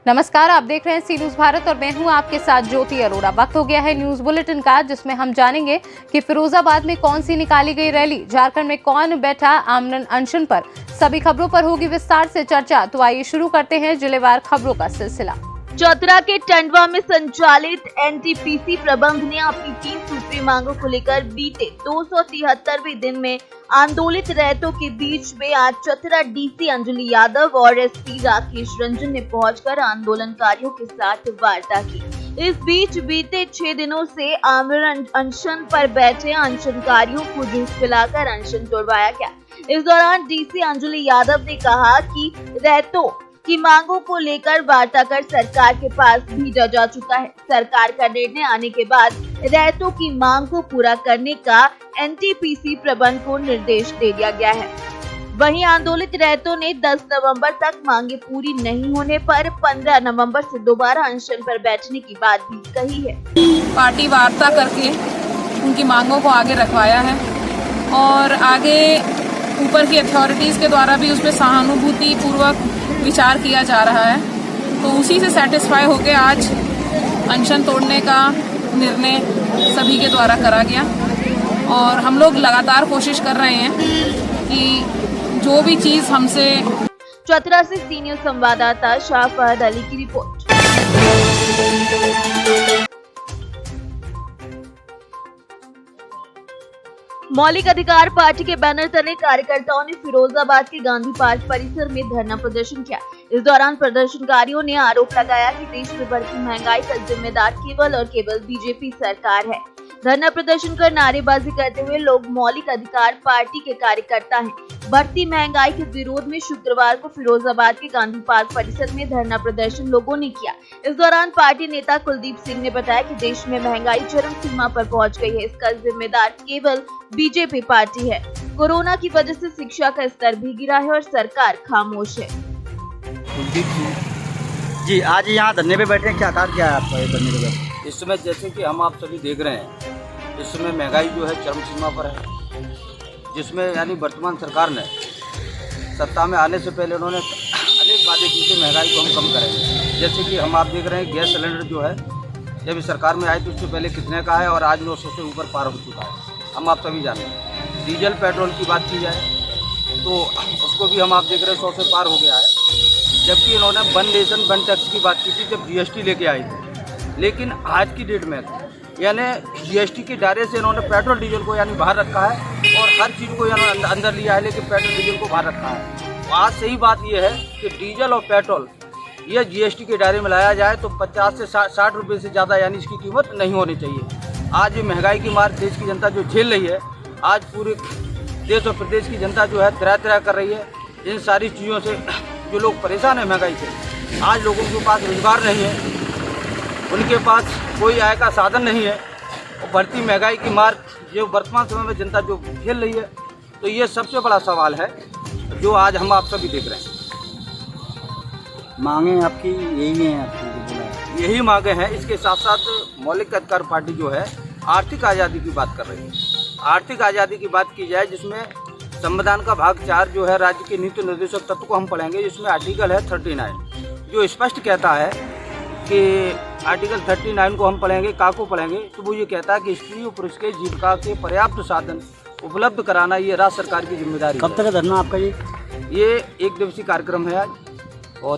नमस्कार, आप देख रहे हैं सी न्यूज भारत और मैं हूं आपके साथ ज्योति अरोड़ा। वक्त हो गया है न्यूज बुलेटिन का, जिसमें हम जानेंगे कि फिरोजाबाद में कौन सी निकाली गई रैली, झारखंड में कौन बैठा आमरण अनशन पर। सभी खबरों पर होगी विस्तार से चर्चा। तो आइए शुरू करते हैं जिलेवार खबरों का सिलसिला। चौतरा के टंडवा में संचालित एनटीपीसी प्रबंध ने अपनी 3 सूत्री मांगों को लेकर बीते 273वें दिन में आंदोलित रैयतों के बीच में आज चतरा डीसी अंजलि यादव और एसपी राकेश रंजन ने पहुंचकर आंदोलनकारियों के साथ वार्ता की। इस बीच बीते 6 दिनों से आमरण अनशन पर बैठे अनशनकारियों को जूस पिलाकर अनशन तोड़वाया गया। इस दौरान डीसी अंजलि यादव ने कहा कि रैयतों की मांगों को लेकर वार्ता कर सरकार के पास भेजा जा चुका है। सरकार का निर्णय आने के बाद रैयतों की मांग को पूरा करने का एनटीपीसी प्रबंध को निर्देश दे दिया गया है। वहीं आंदोलित रैयतों ने 10 नवंबर तक मांगे पूरी नहीं होने पर 15 नवंबर से दोबारा अनशन पर बैठने की बात भी कही है। पार्टी वार्ता करके उनकी मांगों को आगे रखवाया है और आगे ऊपर की अथॉरिटीज के द्वारा भी उसमें सहानुभूति पूर्वक विचार किया जा रहा है। तो उसी से सेटिस्फाई होकर आज अनशन तोड़ने का निर्णय सभी के द्वारा करा गया और हम लोग लगातार कोशिश कर रहे हैं कि जो भी चीज हमसे। चतरा से सीनियर संवाददाता शाफाद अली की रिपोर्ट। मौलिक अधिकार पार्टी के बैनर तले कार्यकर्ताओं ने फिरोजाबाद के गांधी पार्क परिसर में धरना प्रदर्शन किया। इस दौरान प्रदर्शनकारियों ने आरोप लगाया कि देश में बढ़ती महंगाई का जिम्मेदार केवल और केवल बीजेपी सरकार है। धरना प्रदर्शन कर नारेबाजी करते हुए लोग मौलिक अधिकार पार्टी के कार्यकर्ता हैं। बढ़ती महंगाई के विरोध में शुक्रवार को फिरोजाबाद के गांधी पार्क परिसर में धरना प्रदर्शन लोगों ने किया। इस दौरान पार्टी नेता कुलदीप सिंह ने बताया कि देश में महंगाई चरम सीमा पर पहुंच गई है। इसका जिम्मेदार केवल बीजेपी पार्टी है। कोरोना की वजह से शिक्षा का स्तर भी गिरा है और सरकार खामोश है। कुलदीप सिंह जी, आज यहाँ धरने पे बैठे हैं, क्या कार्य किया है आपका ये धरने पे बैठे? इस समय जैसे कि हम आप सभी देख रहे हैं, इस समय महंगाई जो है चरम सीमा पर है, जिसमें यानी वर्तमान सरकार ने सत्ता में आने से पहले उन्होंने अनेक वादे किए कि महंगाई को हम कम करेंगे। जैसे कि हम आप देख रहे हैं, गैस सिलेंडर जो है जब इस सरकार में आए तो उससे पहले कितने का है और आज 900 से ऊपर पार हो चुका है। हम आप सभी जानते हैं। डीजल पेट्रोल की बात की जाए तो उसको भी हम आप देख रहे हैं 100 से पार हो गया है। जबकि इन्होंने वन नेशन वन टैक्स की बात की थी जब जीएसटी लेके आई थी, लेकिन आज की डेट में यानी जीएसटी के दायरे से इन्होंने पेट्रोल डीजल को यानी बाहर रखा है और हर चीज़ को यानी अंदर लिया है, लेकिन पेट्रोल डीजल को बाहर रखा है। तो आज सही बात यह है कि डीजल और पेट्रोल यह जीएसटी के दायरे में लाया जाए तो 50 से 60 रुपये से ज़्यादा यानी इसकी कीमत नहीं होनी चाहिए। आज महंगाई की मार देश की जनता जो झेल रही है, आज पूरे देश और प्रदेश की जनता जो है तरह कर रही है। इन सारी चीज़ों से जो लोग परेशान है महंगाई से, आज लोगों के पास रोजगार नहीं है, उनके पास कोई आय का साधन नहीं है और बढ़ती महंगाई की मार जो वर्तमान समय में जनता जो झेल रही है, तो ये सबसे बड़ा सवाल है जो आज हम आप सभी देख रहे हैं। मांगे आपकी यही है, आपकी यही मांगे हैं। इसके साथ साथ मौलिक अधिकार पार्टी जो है आर्थिक आज़ादी की बात कर रही है। आर्थिक आज़ादी की बात की जाए जिसमें संविधान का भाग 4 जो है राज्य के नीति निर्देशक तत्व को हम पढ़ेंगे, जिसमें आर्टिकल है 39 जो स्पष्ट कहता है कि आर्टिकल 39 को हम पढ़ेंगे, को पढ़ेंगे तो वो ये कहता है कि स्त्री और पुरुष के जीविका के पर्याप्त साधन उपलब्ध कराना ये राज्य सरकार की जिम्मेदारी है। कब तक धरना आपका ये 1 दिवसीय कार्यक्रम है आज। और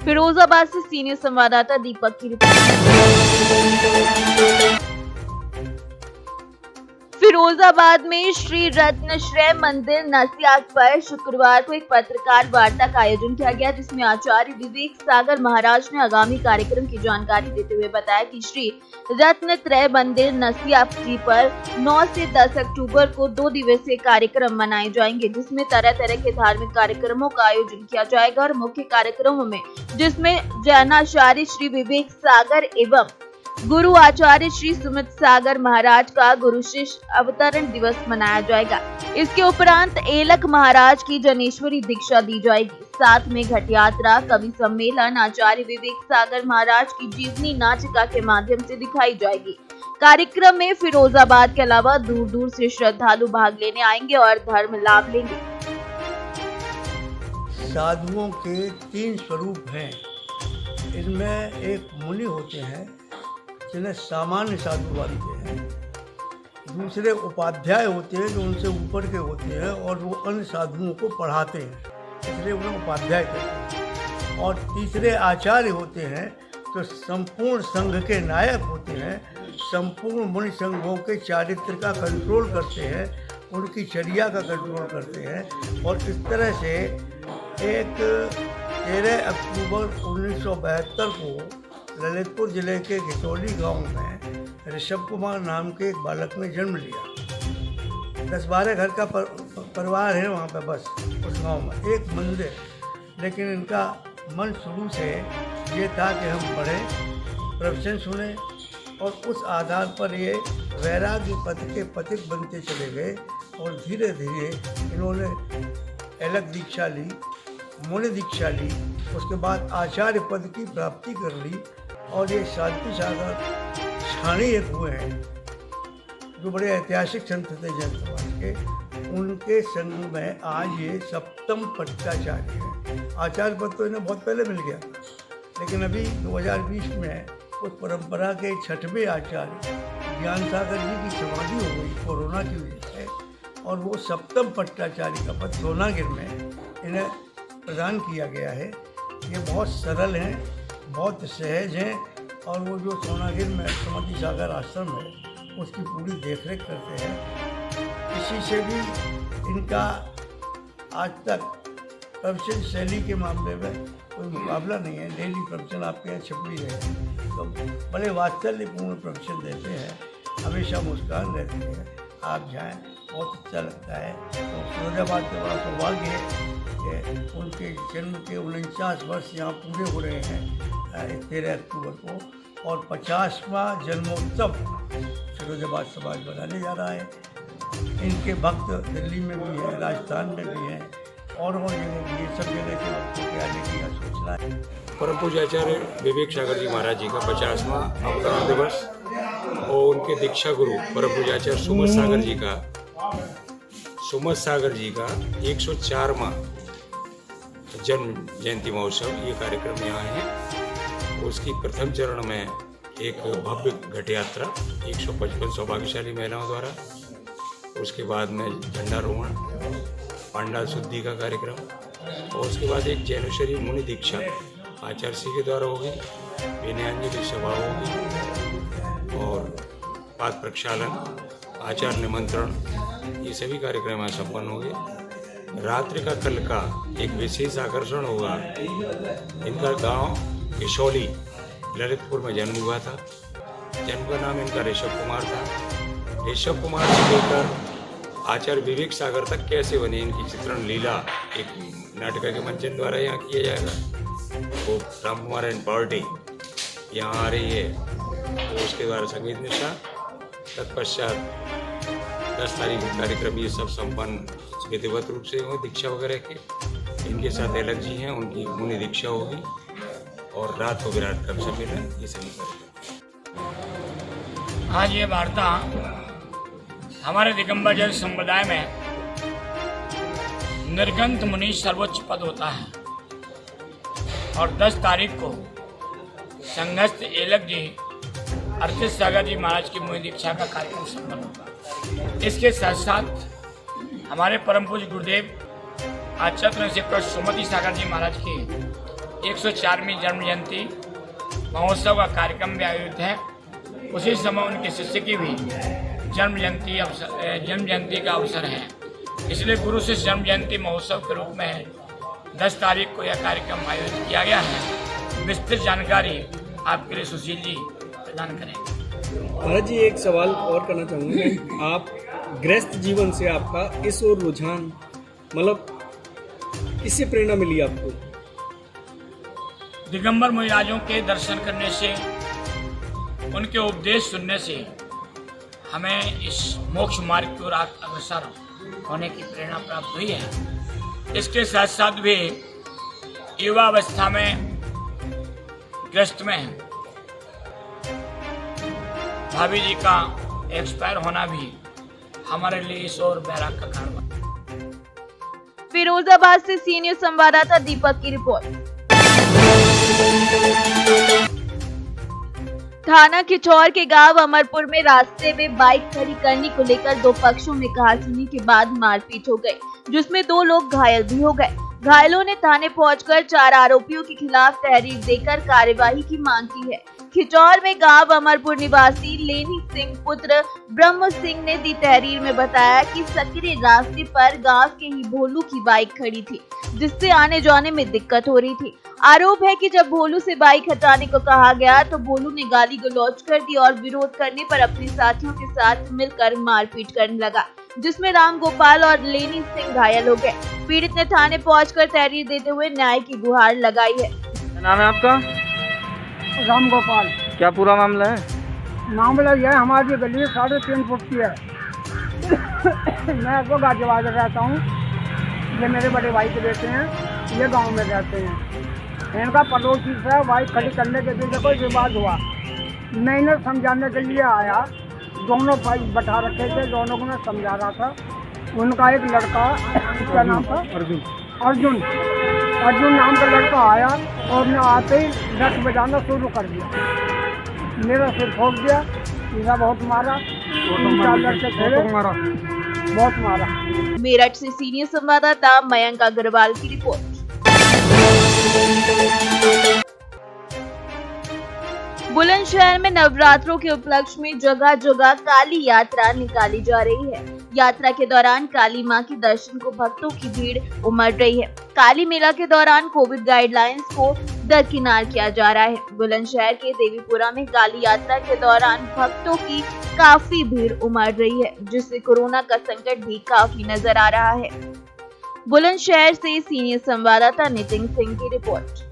फिरोजाबाद से सीनियर संवाददाता दीपक की रिपोर्ट। फिरोजाबाद में श्री रत्नश्रेय मंदिर नसियाक पर शुक्रवार को एक पत्रकार वार्ता का आयोजन किया गया, जिसमें आचार्य विवेक सागर महाराज ने आगामी कार्यक्रम की जानकारी देते हुए बताया कि श्री रत्नत्रय मंदिर नसियाक जी पर 9 से 10 अक्टूबर को 2 दिवसीय कार्यक्रम मनाए जाएंगे, जिसमें तरह तरह के धार्मिक कार्यक्रमों का आयोजन किया जाएगा और मुख्य कार्यक्रमों में जिसमें जैनाचार्य श्री विवेक सागर एवं गुरु आचार्य श्री सुमित सागर महाराज का गुरु शिष्य अवतरण दिवस मनाया जाएगा। इसके उपरांत एलक महाराज की जनेश्वरी दीक्षा दी जाएगी। साथ में घट यात्रा, कवि सम्मेलन आचार्य विवेक सागर महाराज की जीवनी नाटिका के माध्यम से दिखाई जाएगी। कार्यक्रम में फिरोजाबाद के अलावा दूर दूर से श्रद्धालु भाग लेने आएंगे और धर्म लाभ लेंगे। साधुओं के 3 स्वरूप हैं, इनमें एक मुनि होते हैं जिन्हें सामान्य साधु मानते हैं, दूसरे उपाध्याय होते हैं जो उनसे ऊपर के होते हैं और वो अन्य साधुओं को पढ़ाते हैं, इसलिए उन्हें उपाध्याय कहते हैं, और तीसरे आचार्य होते हैं जो संपूर्ण संघ के नायक होते हैं, संपूर्ण मुनि संघों के चारित्र का कंट्रोल करते हैं, उनकी चर्या का कंट्रोल करते हैं। और इस तरह से एक 13 अक्टूबर 1972 को ललितपुर जिले के घितौली गांव में ऋषभ कुमार नाम के एक बालक ने जन्म लिया। 10-12 घर का परिवार है वहाँ पे, बस उस गांव में एक मंदिर, लेकिन इनका मन शुरू से ये था कि हम पढ़ें, प्रवचन सुने, और उस आधार पर ये वैराग्य पथ के पथिक बनते चले गए। और धीरे धीरे इन्होंने अलग दीक्षा ली, मुनि दीक्षा ली, उसके बाद आचार्य पद की प्राप्ति कर ली। और ये शांति सागर छाणी एक हुए हैं जो बड़े ऐतिहासिक संत थे जैन समाज के, उनके संग में आज ये सप्तम पट्टाचार्य है। आचार्य पद तो इन्हें बहुत पहले मिल गया था, लेकिन अभी 2020 में उस परंपरा के 6वें आचार्य ज्ञान सागर जी की समाधि हो गई कोरोना की वजह से, और वो सप्तम पट्टाचार्य का पद सोनागिर में इन्हें प्रदान किया गया है। ये बहुत सरल हैं, बहुत सहज हैं, और वो जो सोनागिर में समाधि सागर आश्रम है उसकी पूरी देखरेख करते हैं। किसी से भी इनका आज तक प्रवचन शैली के मामले में कोई मुकाबला नहीं है। डेली प्रवचन आपके यहाँ छपी रहे तो बड़े वात्सल्यपूर्ण प्रवचन देते हैं, हमेशा मुस्कान रहती है। आप जाएं, बहुत अच्छा लगता है। तो फिरोजाबाद का बड़ा सौभाग्य है कि उनके जन्म के 49 वर्ष यहाँ पूरे हो रहे हैं 13 अक्टूबर को, और 50वां जन्मोत्सव फिरोजाबाद समाज मनाने जा रहा है। इनके भक्त दिल्ली में भी हैं, राजस्थान में भी हैं, और जगह भी, सब जगह के भक्तों के आने की यह सूचना है। परम पूज्य आचार्य विवेक सागर जी महाराज जी का 50वां अवतरण दिवस और उनके दीक्षा गुरु परम पूज्य आचार्य सुमत सागर जी का 104वां जन्म जयंती महोत्सव, ये कार्यक्रम यहाँ है। उसकी प्रथम चरण में एक भव्य घट यात्रा 155 सौभाग्यशाली महिलाओं द्वारा, उसके बाद में झंडारोहण, पांडाल शुद्धि का कार्यक्रम, और उसके बाद एक जैनेश्वरी मुनि दीक्षा आचार्य श्री के द्वारा होगी, विनयांजलि सभा होगी, और पाद प्रक्षालन, आचार्य निमंत्रण, ये सभी कार्यक्रम यहाँ संपन्न होंगे। रात्रि का कल का एक विशेष आकर्षण होगा। इनका गांव किशोली ललितपुर में जन्म हुआ था। जन्म का नाम इनका ऋषभ कुमार था। ऋषभ कुमार से लेकर आचार्य विवेक सागर तक कैसे बने, इनकी चित्रण लीला एक नाटक के मंचन द्वारा यहाँ किया जाएगा। वो राम कुमार एंड पार्टी यहाँ आ रही है, तो उसके द्वारा संगीत निशा, तत्पश्चात 10 तारीख को कार्यक्रम ये सब संपन्न विधिवत रूप से हो, दीक्षा वगैरह के। इनके साथ अलग जी हैं, उनकी मुनि दीक्षा होगी, और रात को विराट कब सम्मेलन, ये सभी कार्यक्रम। आज ये वार्ता हमारे दिगंबर जैन संप्रदाय में निर्गंत मुनि सर्वोच्च पद होता है, और 10 तारीख को संघस्थ एलक जी अर्चित सागर जी महाराज की मुनि दीक्षा का कार्यक्रम संपन्न होगा। इसके साथ साथ हमारे परम पूज्य गुरुदेव आचार्य श्री सुमति सागर जी महाराज की 104वीं जन्म जयंती महोत्सव का कार्यक्रम भी आयोजित है। उसी समय उनके शिष्य की भी जन्म जयंती का अवसर है, इसलिए गुरु शिष्य जन्म जयंती महोत्सव के रूप में 10 तारीख को यह कार्यक्रम आयोजित किया गया है। विस्तृत जानकारी आपके लिए सुशील जी प्रदान करेंगे। महाराज जी, एक सवाल और करना चाहूँगा। आप गृहस्थ जीवन से आपका इस ओर रुझान, मतलब किससे प्रेरणा मिली आपको? दिगंबर मुनिराजों के दर्शन करने से, उनके उपदेश सुनने से हमें इस मोक्ष मार्ग की ओर अग्रसर होने की प्रेरणा प्राप्त हुई है। इसके साथ साथ भी युवावस्था में ग्रस्त में भाभी जी का एक्सपायर होना भी हमारे लिए इस और बैराग का कारण बना। फिरोजाबाद से सीनियर संवाददाता दीपक की रिपोर्ट। थाना किचौर के गांव अमरपुर में रास्ते में बाइक खड़ी करने को लेकर दो पक्षों में कहासुनी के बाद मारपीट हो गई, जिसमें 2 लोग घायल भी हो गए। घायलों ने थाने पहुंचकर 4 आरोपियों के खिलाफ तहरीर देकर कार्यवाही की मांग की है। खिचौर में गांव अमरपुर निवासी लेनी सिंह पुत्र ब्रह्म सिंह ने दी तहरीर में बताया कि सकरे रास्ते पर गांव के ही भोलू की बाइक खड़ी थी, जिससे आने जाने में दिक्कत हो रही थी। आरोप है कि जब भोलू से बाइक हटाने को कहा गया तो भोलू ने गाली गलौज कर दी और विरोध करने पर अपने साथियों के साथ मिलकर मारपीट करने लगा, जिसमें राम गोपाल और लेनी सिंह घायल हो गए। पीड़ित ने थाने पहुंचकर तहरीर देते हुए न्याय की गुहार लगाई है। क्या नाम है आपका? राम गोपाल। क्या पूरा मामला है? मामला यह है, हमारी गली 3.5 फुट की है। मैं तो गाजियाबाद रहता हूँ, ये मेरे बड़े भाई के बेटे हैं, ये गांव में रहते हैं। इनका पड़ोसी से बाइक खड़ी करने के पीछे कोई विवाद हुआ। मैं इन्हें समझाने के लिए आया, दोनों भाई बैठा रखे थे, दोनों को मैं समझा रहा था। उनका एक लड़का, क्या नाम था? अर्जुन नाम का लड़का आया और मैं आते ही रथ बजाना शुरू कर दिया। मेरा सिर ठोक दिया, मेरा बहुत मारा, 3-4 लड़के थे, बहुत मारा। मेरठ से सीनियर संवाददाता मयंक अग्रवाल की रिपोर्ट। बुलंदशहर में नवरात्रों के उपलक्ष्य में जगह जगह काली यात्रा निकाली जा रही है। यात्रा के दौरान काली मां के दर्शन को भक्तों की भीड़ उमड़ रही है। काली मेला के दौरान कोविड गाइडलाइंस को दरकिनार किया जा रहा है। बुलंदशहर के देवीपुरा में काली यात्रा के दौरान भक्तों की काफी भीड़ उमड़ रही है, जिससे कोरोना का संकट भी काफी नजर आ रहा है। बुलंदशहर से सीनियर संवाददाता नितिन सिंह की रिपोर्ट।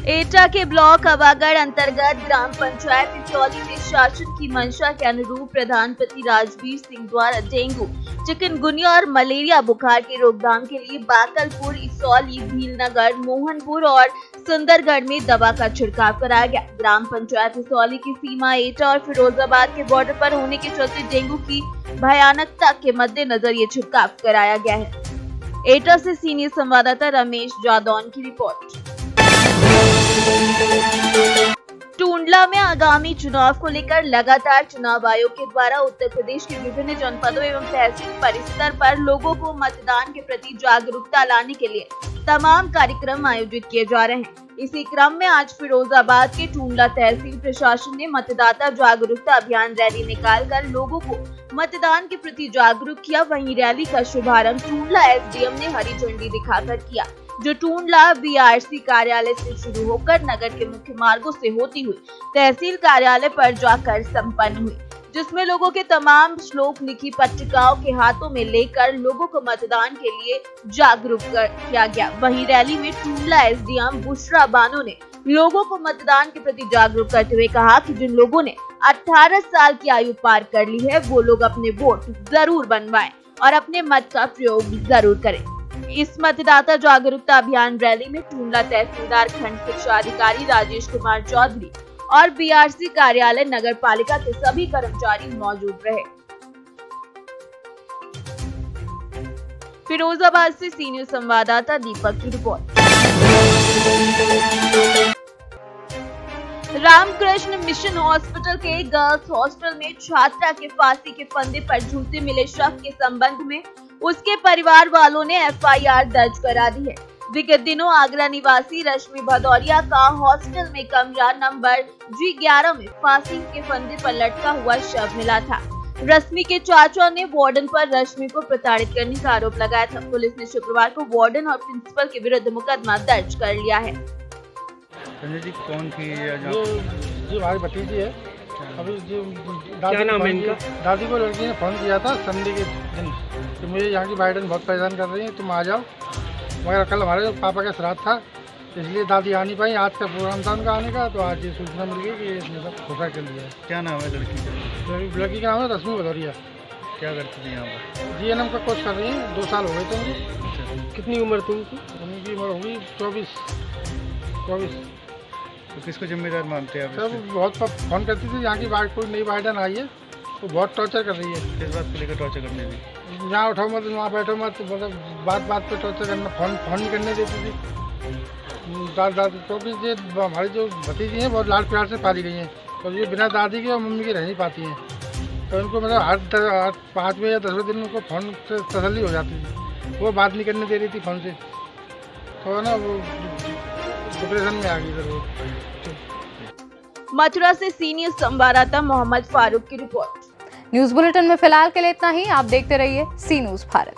एटा के ब्लॉक अवागढ़ अंतर्गत ग्राम पंचायत इसौली में शासन की मंशा के अनुरूप प्रधानमंत्री राजवीर सिंह द्वारा डेंगू, चिकनगुनिया और मलेरिया बुखार की रोकथाम के लिए बाकलपुर, इसौली, भीलनगर, मोहनपुर और सुंदरगढ़ में दवा का छिड़काव कराया गया। ग्राम पंचायत इसौली की सीमा एटा और फिरोजाबाद के बॉर्डर पर होने के चलते डेंगू की भयानकता के मद्देनजर ये छिड़काव कराया गया है। एटा से सीनियर संवाददाता रमेश जादौन की रिपोर्ट। टूंडला में आगामी चुनाव को लेकर लगातार चुनाव आयोग के द्वारा उत्तर प्रदेश के विभिन्न जनपदों एवं तहसील परिसर पर लोगों को मतदान के प्रति जागरूकता लाने के लिए तमाम कार्यक्रम आयोजित किए जा रहे हैं। इसी क्रम में आज फिरोजाबाद के टूंडला तहसील प्रशासन ने मतदाता जागरूकता अभियान रैली निकालकर लोगों को मतदान के प्रति जागरूक किया। वहीं रैली का शुभारंभ टूंडला एसडीएम ने हरी झंडी दिखाकर किया, जो टूंडला बीआरसी कार्यालय से शुरू होकर नगर के मुख्य मार्गों से होती हुई तहसील कार्यालय पर जाकर संपन्न हुई, जिसमें लोगों के तमाम श्लोक लिखी पट्टिकाओं के हाथों में लेकर लोगों को मतदान के लिए जागरूक किया गया। वहीं रैली में टूंडला एसडीएम बुशरा बानो ने लोगों को मतदान के प्रति जागरूक करते हुए कहा कि जिन लोगों ने 18 साल की आयु पार कर ली है, वो लोग अपने वोट जरूर बनवाएं और अपने मत का प्रयोग जरूर करें। इस मतदाता जागरूकता अभियान रैली में टूंडला तहसीलदार खंड शिक्षा अधिकारी राजेश कुमार चौधरी और बीआरसी कार्यालय नगर पालिका के सभी कर्मचारी मौजूद रहे। फिरोजाबाद से सीनियर संवाददाता दीपक की रिपोर्ट। रामकृष्ण मिशन हॉस्पिटल के गर्ल्स हॉस्टल में छात्रा के फांसी के फंदे पर झूलते मिले शव के संबंध में उसके परिवार वालों ने एफआईआर दर्ज करा दी है। विगत दिनों आगरा निवासी रश्मि भदौरिया का हॉस्टल में कमरा नंबर G11 में फांसी के फंदे पर लटका हुआ शव मिला था। रश्मि के चाचा ने वार्डन पर रश्मि को प्रताड़ित करने का आरोप लगाया था। पुलिस ने शुक्रवार को वार्डन और प्रिंसिपल के विरुद्ध मुकदमा दर्ज कर लिया है। जी कौन थी? जी हमारी भतीजी है। अभी जो क्या नाम है इनका? दादी को लड़की ने फोन किया था संडे के दिन कि मुझे यहाँ की वार्डन बहुत परेशान कर रही है, तुम आ जाओ। मगर कल हमारे पापा का श्राद्ध था, इसलिए दादी आ नहीं पाई। आज का प्रोग्राम था उनका आने का, तो आज ये सूचना मिल गई कि इसने सब धोखा कर लिया है। क्या नाम है लड़की का? लड़की का नाम है रश्मि भदौरिया। क्या करती थी यहाँ पर? जीएनएम का कोर्स कर रही है, 2 साल हो गए थे उनकी। कितनी उम्र थी उनकी? उनकी उम्र होगी 24। तो किसको जिम्मेदार मानते हैं आप? सब बहुत फोन करती थी, यहाँ की कोई नई वार्डन आई है, वो बहुत टॉर्चर कर रही है। किस बात को लेकर टॉर्चर करने दी? यहाँ उठाओ मत, वहाँ बैठो मत, मतलब बात पे टॉर्चर करना, फोन नहीं करने देती थी। क्योंकि ये हमारी जो भतीजी हैं बहुत लाड प्यार से पाली गई हैं, तो ये बिना दादी के और मम्मी के रह नहीं पाती हैं। तो इनको मतलब हर 5वें या 10वें दिन उनको फ़ोन से तसल्ली हो जाती है, वो बात नहीं करने दे रही थी फ़ोन से, तो ना वो डिप्रेशन में आ गई ज़रूर। मथुरा से सीनियर संवाददाता मोहम्मद फारूक की रिपोर्ट। न्यूज बुलेटिन में फिलहाल के लिए इतना ही। आप देखते रहिए सी न्यूज भारत।